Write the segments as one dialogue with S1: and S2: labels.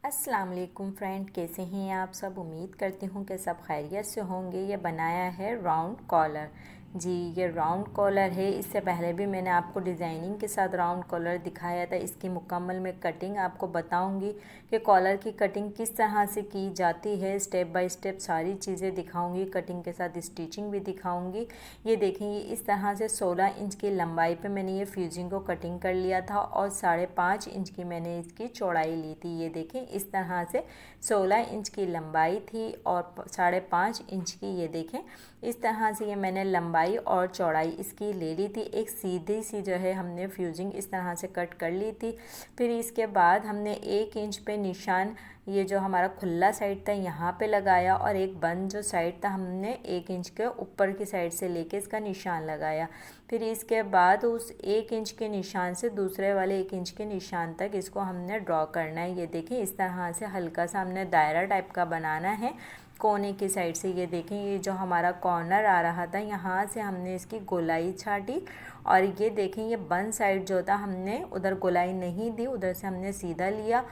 S1: अस्सलाम वालेकुम फ्रेंड, कैसे हैं आप सब। उम्मीद करती हूँ कि सब खैरियत से होंगे। ये बनाया है राउंड कॉलर। जी, ये राउंड कॉलर है। इससे पहले भी मैंने आपको डिज़ाइनिंग के साथ राउंड कॉलर दिखाया था। इसकी मुकम्मल मैं कटिंग आपको बताऊंगी कि कॉलर की कटिंग किस तरह से की जाती है। स्टेप बाय स्टेप सारी चीज़ें दिखाऊंगी, कटिंग के साथ स्टिचिंग भी दिखाऊंगी। ये देखें, ये इस तरह से 16 इंच की लंबाई पे मैंने ये फ्यूजिंग को कटिंग कर लिया था और 5.5 इंच की मैंने इसकी चौड़ाई ली थी। ये देखें, इस तरह से 16 इंच की लंबाई थी और 5.5 इंच की, ये देखें इस तरह से ये मैंने लंबाई और चौड़ाई इसकी ले ली थी। एक सीधी सी जो है हमने फ्यूजिंग इस तरह से कट कर ली थी। फिर इसके बाद हमने 1 इंच पे निशान, ये जो हमारा खुला साइड था यहाँ पे लगाया और एक बंद जो साइड था हमने 1 इंच के ऊपर की साइड से लेके इसका निशान लगाया। फिर इसके बाद उस 1 इंच के निशान से दूसरे वाले 1 इंच के निशान तक इसको हमने ड्रॉ करना है। ये देखें, इस तरह से हल्का सा हमने दायरा टाइप का बनाना है कोने की साइड से। ये देखें, ये जो हमारा कॉर्नर आ रहा था यहाँ से हमने इसकी गोलाई छाटी और ये देखें, ये बंद साइड जो था हमने उधर गोलाई नहीं दी, उधर से हमने सीधा लिया।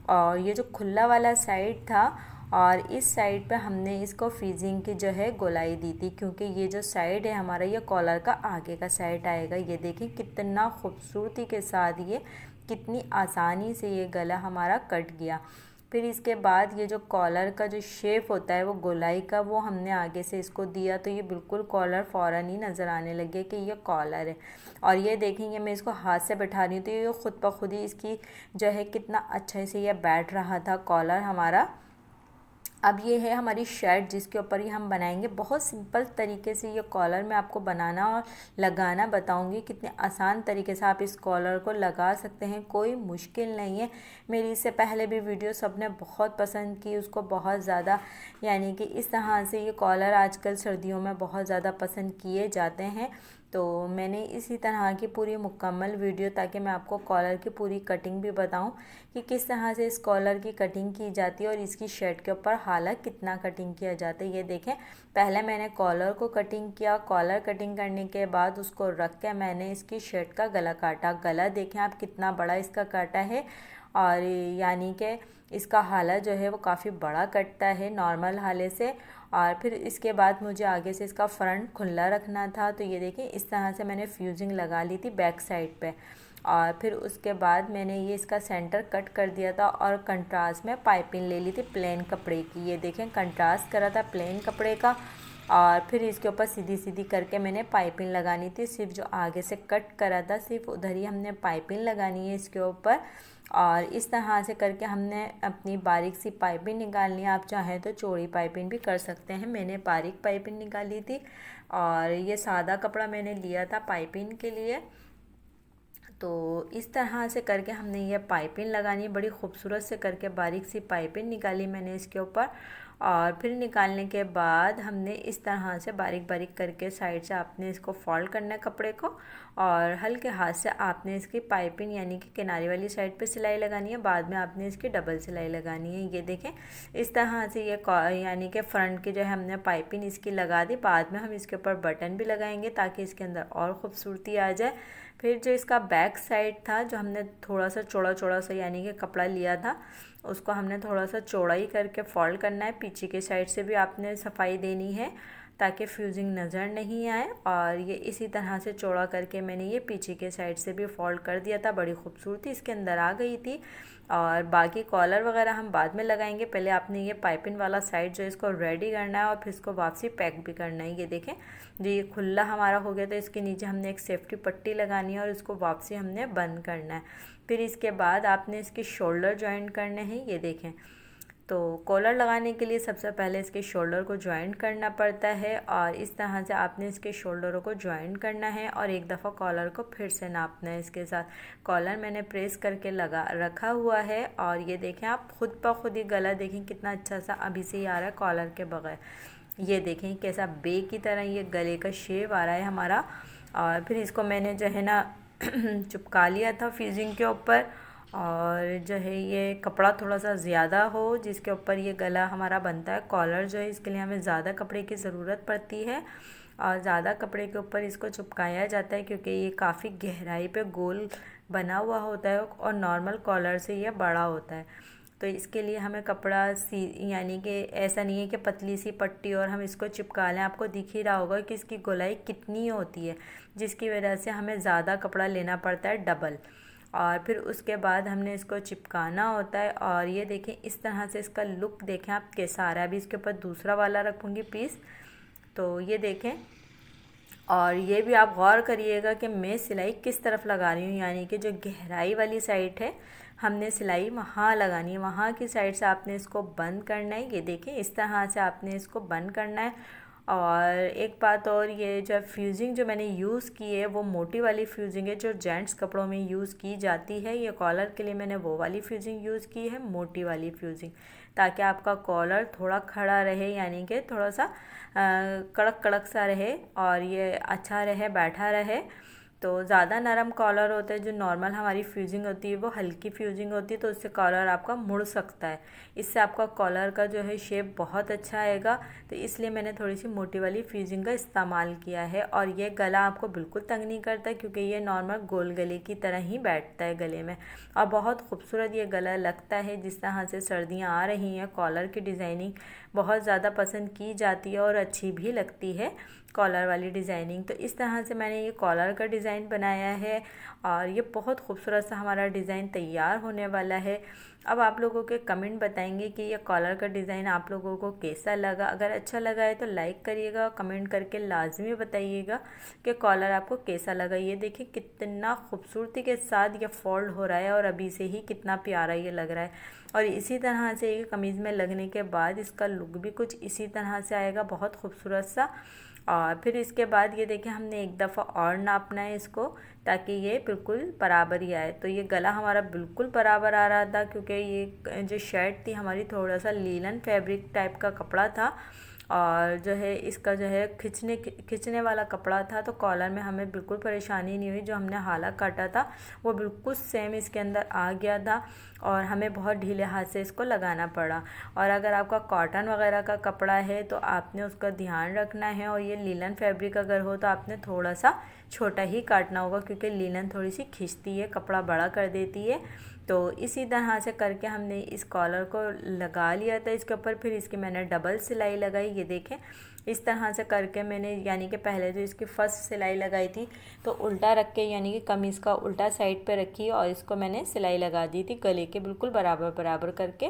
S1: और ये जो खुला वाला साइड था और इस साइड पे हमने इसको फ्रीजिंग की जो है गोलाई दी थी, क्योंकि ये जो साइड है हमारा ये कॉलर का आगे का साइड आएगा। ये देखें कितना खूबसूरती के साथ ये कितनी आसानी से ये गला हमारा कट गया। फिर इसके बाद ये जो कॉलर का जो शेप होता है वो गोलाई का, वो हमने आगे से इसको दिया तो ये बिल्कुल कॉलर फ़ौरन ही नज़र आने लगे कि ये कॉलर है। और ये देखेंगे, मैं इसको हाथ से बैठा रही हूँ तो ये खुद ब खुद ही इसकी जो है कितना अच्छे से ये बैठ रहा था कॉलर हमारा। अब ये है हमारी शर्ट जिसके ऊपर ही हम बनाएंगे। बहुत सिंपल तरीके से ये कॉलर मैं आपको बनाना और लगाना बताऊंगी। कितने आसान तरीके से आप इस कॉलर को लगा सकते हैं, कोई मुश्किल नहीं है। मेरी इससे पहले भी वीडियो सबने बहुत पसंद की, उसको बहुत ज़्यादा, यानी कि इस तरह से ये कॉलर आजकल सर्दियों में बहुत ज़्यादा पसंद किए जाते हैं। तो मैंने इसी तरह की पूरी मुकम्मल वीडियो, ताकि मैं आपको कॉलर की पूरी कटिंग भी बताऊं कि किस तरह से इस कॉलर की कटिंग की जाती है और इसकी शर्ट के ऊपर हालांकि कितना कटिंग किया जाता है। ये देखें, पहले मैंने कॉलर को कटिंग किया, कॉलर कटिंग करने के बाद उसको रख के मैंने इसकी शर्ट का गला काटा। गला देखें आप कितना बड़ा इसका काटा है, और यानी कि इसका हाला जो है वो काफ़ी बड़ा कटता है नॉर्मल हाले से। और फिर इसके बाद मुझे आगे से इसका फ्रंट खुला रखना था, तो ये देखिए इस तरह से मैंने फ्यूजिंग लगा ली थी बैक साइड पे। और फिर उसके बाद मैंने ये इसका सेंटर कट कर दिया था और कंट्रास्ट में पाइपिंग ले ली थी प्लेन कपड़े की। ये देखें, कंट्रास्ट करा था प्लेन कपड़े का और फिर इसके ऊपर सीधी सीधी करके मैंने पाइपिंग लगानी थी। सिर्फ जो आगे से कट करा था सिर्फ उधर ही हमने पाइपिंग लगानी है इसके ऊपर। और इस तरह से करके हमने अपनी बारीक सी पाइपिंग निकालनी है। आप चाहें तो चौड़ी पाइपिंग भी कर सकते हैं, मैंने बारीक पाइपिंग निकाली थी। और ये सादा कपड़ा मैंने लिया था पाइपिंग के लिए। तो इस तरह से करके हमने ये पाइपिंग लगानी है, बड़ी खूबसूरत से करके बारीक सी पाइपिंग निकाली मैंने इसके ऊपर। और फिर निकालने के बाद हमने इस तरह से बारीक बारीक करके साइड से आपने इसको फोल्ड करना है कपड़े को, और हल्के हाथ से आपने इसकी पाइपिंग यानी कि किनारे वाली साइड पे सिलाई लगानी है। बाद में आपने इसकी डबल सिलाई लगानी है। ये देखें, इस तरह से ये यानी कि फ्रंट की जो है हमने पाइपिंग इसकी लगा दी। बाद में हम इसके ऊपर बटन भी लगाएंगे ताकि इसके अंदर और ख़ूबसूरती आ जाए। फिर जो इसका बैक साइड था, जो हमने थोड़ा सा चौड़ा चौड़ा सा यानी कि कपड़ा लिया था, उसको हमने थोड़ा सा चौड़ा ही करके फोल्ड करना है। पीछे के साइड से भी आपने सफाई देनी है ताकि फ्यूजिंग नज़र नहीं आए। और ये इसी तरह से चौड़ा करके मैंने ये पीछे के साइड से भी फोल्ड कर दिया था। बड़ी खूबसूरती इसके अंदर आ गई थी। और बाकी कॉलर वगैरह हम बाद में लगाएंगे, पहले आपने ये पाइपिंग वाला साइड जो इसको रेडी करना है और फिर इसको वापसी पैक भी करना है। ये देखें, जो ये खुला हमारा हो गया तो इसके नीचे हमने एक सेफ्टी पट्टी लगानी है और इसको वापसी हमने बंद करना है। फिर इसके बाद आपने इसके शोल्डर जॉइंट करने हैं। ये देखें, तो कॉलर लगाने के लिए सबसे पहले इसके शोल्डर को जॉइंट करना पड़ता है और इस तरह से आपने इसके शोल्डरों को जॉइंट करना है और एक दफ़ा कॉलर को फिर से नापना है। इसके साथ कॉलर मैंने प्रेस करके लगा रखा हुआ है। और ये देखें, आप खुद ब खुद ही गला देखें कितना अच्छा सा अभी से ही आ रहा है कॉलर के बगैर। ये देखें कैसा बे की तरह ये गले का शेप आ रहा है हमारा। और फिर इसको मैंने जो है ना चिपका लिया था फ्यूजिंग के ऊपर। और जो है ये कपड़ा थोड़ा सा ज़्यादा हो जिसके ऊपर ये गला हमारा बनता है। कॉलर जो है इसके लिए हमें ज़्यादा कपड़े की ज़रूरत पड़ती है और ज़्यादा कपड़े के ऊपर इसको चिपकाया जाता है, क्योंकि ये काफ़ी गहराई पे गोल बना हुआ होता है और नॉर्मल कॉलर से ये बड़ा होता है। तो इसके लिए हमें कपड़ा यानी कि ऐसा नहीं है कि पतली सी पट्टी और हम इसको चिपका लें। आपको दिख ही रहा होगा कि इसकी गोलाई कितनी होती है, जिसकी वजह से हमें ज़्यादा कपड़ा लेना पड़ता है डबल। और फिर उसके बाद हमने इसको चिपकाना होता है। और ये देखें इस तरह से इसका लुक देखें आप कैसा आ रहा है। अभी इसके ऊपर दूसरा वाला रखूँगी पीस, तो ये देखें। और ये भी आप गौर करिएगा कि मैं सिलाई किस तरफ लगा रही हूँ, यानी कि जो गहराई वाली साइड है हमने सिलाई वहाँ लगानी है, वहाँ की साइड से आपने इसको बंद करना है। ये देखें इस तरह से आपने इसको बंद करना है। और एक बात और, ये जो फ्यूजिंग जो मैंने यूज़ की है वो मोटी वाली फ्यूजिंग है जो जेंट्स कपड़ों में यूज़ की जाती है। ये कॉलर के लिए मैंने वो वाली फ्यूजिंग यूज़ की है, मोटी वाली फ्यूजिंग, ताकि आपका कॉलर थोड़ा खड़ा रहे, यानी कि थोड़ा सा कड़क कड़क सा रहे और ये अच्छा रहे, बैठा रहे। तो ज़्यादा नरम कॉलर होता है, जो नॉर्मल हमारी फ्यूजिंग होती है वो हल्की फ्यूजिंग होती है, तो उससे कॉलर आपका मुड़ सकता है। इससे आपका कॉलर का जो है शेप बहुत अच्छा आएगा। तो इसलिए मैंने थोड़ी सी मोटी वाली फ्यूजिंग का इस्तेमाल किया है। और ये गला आपको बिल्कुल तंग नहीं करता, क्योंकि ये नॉर्मल गोल गले की तरह ही बैठता है गले में। और बहुत खूबसूरत ये गला लगता है। जिस तरह से सर्दियाँ आ रही हैं, कॉलर की डिज़ाइनिंग बहुत ज़्यादा पसंद की जाती है और अच्छी भी लगती है कॉलर वाली डिज़ाइनिंग। तो इस तरह से मैंने ये कॉलर का डिज़ाइन बनाया है और ये बहुत खूबसूरत सा हमारा डिज़ाइन तैयार होने वाला है। अब आप लोगों के कमेंट बताएंगे कि ये कॉलर का डिज़ाइन आप लोगों को कैसा लगा। अगर अच्छा लगा है तो लाइक करिएगा, कमेंट करके लाजमी बताइएगा कि कॉलर आपको कैसा लगा। ये देखिए कितना खूबसूरती के साथ ये फोल्ड हो रहा है और अभी से ही कितना प्यारा ये लग रहा है। और इसी तरह से ये कमीज़ में लगने के बाद इसका लुक भी कुछ इसी तरह से आएगा, बहुत खूबसूरत सा। और फिर इसके बाद ये देखें हमने एक दफ़ा और नापना है इसको, ताकि ये बिल्कुल बराबर ही आए। तो ये गला हमारा बिल्कुल बराबर आ रहा था, क्योंकि ये जो शर्ट थी हमारी थोड़ा सा लीलन फैब्रिक टाइप का कपड़ा था और जो है इसका जो है खिंचने वाला कपड़ा था। तो कॉलर में हमें बिल्कुल परेशानी नहीं हुई। जो हमने हाला काटा था वो बिल्कुल सेम इसके अंदर आ गया था और हमें बहुत ढीले हाथ से इसको लगाना पड़ा। और अगर आपका कॉटन वगैरह का कपड़ा है तो आपने उसका ध्यान रखना है। और ये लीलन फैब्रिक अगर हो तो आपने थोड़ा सा छोटा ही काटना होगा, क्योंकि लीलन थोड़ी सी खिंचती है, कपड़ा बड़ा कर देती है। तो इसी तरह से करके हमने इस कॉलर को लगा लिया था इसके ऊपर। फिर इसकी मैंने डबल सिलाई लगाई। ये देखें इस तरह से करके मैंने, यानी कि पहले जो इसकी फ़र्स्ट सिलाई लगाई थी तो उल्टा रख के, यानी कि कमीज़ का उल्टा साइड पे रखी और इसको मैंने सिलाई लगा दी थी गले के बिल्कुल बराबर बराबर करके।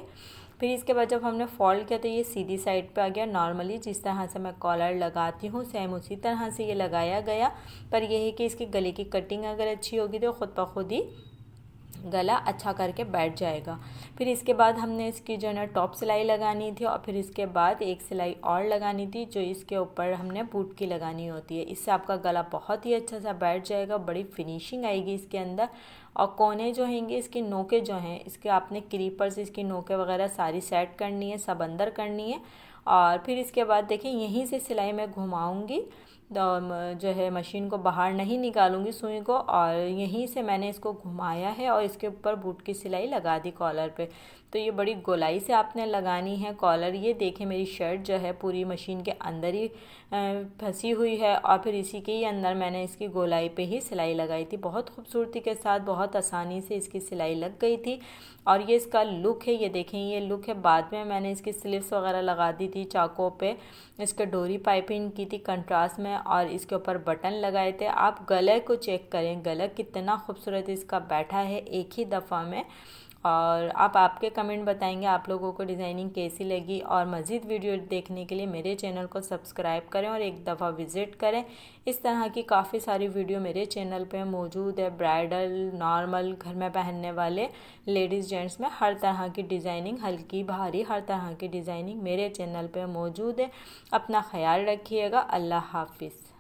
S1: फिर इसके बाद जब हमने फोल्ड किया तो ये सीधी साइड पे आ गया। नॉर्मली जिस तरह से मैं कॉलर लगाती हूँ सेम उसी तरह से ये लगाया गया। पर यह है कि इसकी गले की कटिंग अगर अच्छी होगी तो ख़ुद ब खुद ही गला अच्छा करके बैठ जाएगा। फिर इसके बाद हमने इसकी जो है ना टॉप सिलाई लगानी थी और फिर इसके बाद एक सिलाई और लगानी थी जो इसके ऊपर हमने बूट की लगानी होती है। इससे आपका गला बहुत ही अच्छा सा बैठ जाएगा, बड़ी फिनिशिंग आएगी इसके अंदर। और कोने जो हैंगे इसकी नोकें जो हैं, इसके आपने क्रीपर से इसकी नोकें वगैरह सारी सेट करनी है, सब अंदर करनी है। और फिर इसके बाद देखें यहीं से सिलाई मैं घुमाऊँगी, जो है मशीन को बाहर नहीं निकालूंगी सुई को, और यहीं से मैंने इसको घुमाया है और इसके ऊपर बूट की सिलाई लगा दी कॉलर पे। तो ये बड़ी गोलाई से आपने लगानी है कॉलर। ये देखें मेरी शर्ट जो है पूरी मशीन के अंदर ही फंसी हुई है और फिर इसी के ही अंदर मैंने इसकी गोलाई पे ही सिलाई लगाई थी। बहुत खूबसूरती के साथ बहुत आसानी से इसकी सिलाई लग गई थी। और ये इसका लुक है, ये देखें ये लुक है। बाद में मैंने इसकी स्लीव्स वगैरह लगा दी थी चाकों पे, इसके डोरी पाइपिंग की थी कंट्रास्ट में और इसके ऊपर बटन लगाए थे। आप गले को चेक करें, गला कितना खूबसूरत इसका बैठा है एक ही दफ़ा में। और आपके कमेंट बताएंगे आप लोगों को डिज़ाइनिंग कैसी लगी। और मज़ीद वीडियो देखने के लिए मेरे चैनल को सब्सक्राइब करें और एक दफ़ा विज़िट करें। इस तरह की काफ़ी सारी वीडियो मेरे चैनल पे मौजूद है। ब्राइडल, नॉर्मल, घर में पहनने वाले, लेडीज़ जेंट्स में हर तरह की डिज़ाइनिंग, हल्की भारी हर तरह की डिज़ाइनिंग मेरे चैनल पे मौजूद है। अपना ख्याल रखिएगा। अल्लाह हाफिज़।